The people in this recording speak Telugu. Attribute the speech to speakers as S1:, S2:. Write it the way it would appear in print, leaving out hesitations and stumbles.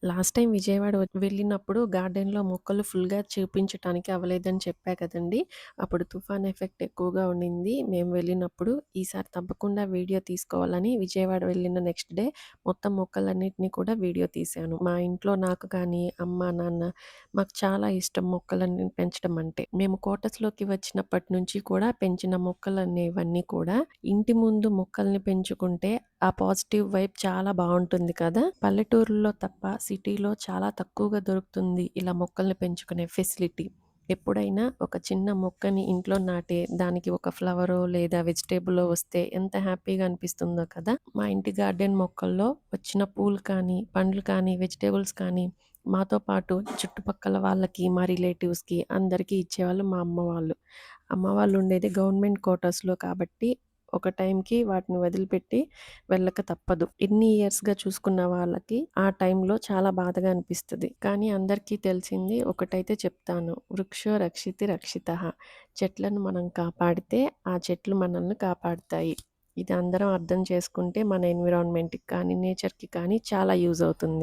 S1: లాస్ట్ టైం విజయవాడ వెళ్ళినప్పుడు గార్డెన్‌లో మొక్కలు ఫుల్‌గా చూపించటానికి అవ్వలేదని చెప్పా కదండీ! అప్పుడు తుఫాన్ ఎఫెక్ట్ ఎక్కువగా ఉండింది. మేము వెళ్ళినప్పుడు. ఈసారి తప్పకుండా వీడియో తీసుకోవాలని విజయవాడ వెళ్ళిన నెక్స్ట్ డే మొత్తం మొక్కలన్నిటిని కూడా వీడియో తీశాను. మా ఇంట్లో నాకు కానీ, అమ్మ, నాన్న మాకు చాలా ఇష్టం మొక్కలన్నీ పెంచడం అంటే. మేము క్వార్టర్స్‌లోకి వచ్చినప్పటి నుంచి కూడా పెంచిన మొక్కలనేవన్నీ కూడా ఇంటి ముందు మొక్కల్ని పెంచుకుంటే ఆ పాజిటివ్ వైబ్ చాలా బావుంటుంది కదా! పల్లెటూరుల్లో తప్ప సిటీలో చాలా తక్కువగా దొరుకుతుంది ఇలా మొక్కల్ని పెంచుకునే ఫెసిలిటీ. ఎప్పుడైనా ఒక చిన్న మొక్కని ఇంట్లో నాటి దానికి ఒక ఫ్లవరో లేదా వెజిటబులో వస్తే ఎంత హ్యాపీగా అనిపిస్తుందో కదా! మా ఇంటి గార్డెన్ మొక్కల్లో వచ్చిన పూలు కానీ, పండ్లు కానీ, వెజిటబుల్స్ కానీ మాతో పాటు చుట్టుపక్కల వాళ్ళకి, మా రిలేటివ్స్‌కి అందరికీ ఇచ్చేవాళ్ళు మా అమ్మ వాళ్ళు. అమ్మ వాళ్ళు ఉండేది గవర్నమెంట్ క్వార్టర్స్‌లో కాబట్టి ఒక టైంకి వాటిని వదిలిపెట్టి వెళ్ళక తప్పదు. ఇన్ని ఇయర్స్‌గా చూసుకున్న వాళ్ళకి ఆ టైంలో చాలా బాధగా అనిపిస్తది. కానీ అందరికీ తెలిసింది ఒకటైతే చెప్తాను. వృక్షో రక్షితి రక్షితః. చెట్లను మనం కాపాడితే ఆ చెట్లు మనల్ని కాపాడుతాయి. ఇది అందరం అర్థం చేసుకుంటే మన ఎన్విరాన్మెంట్‌కి కానీ, నేచర్‌కి కానీ చాలా యూజ్ అవుతుంది.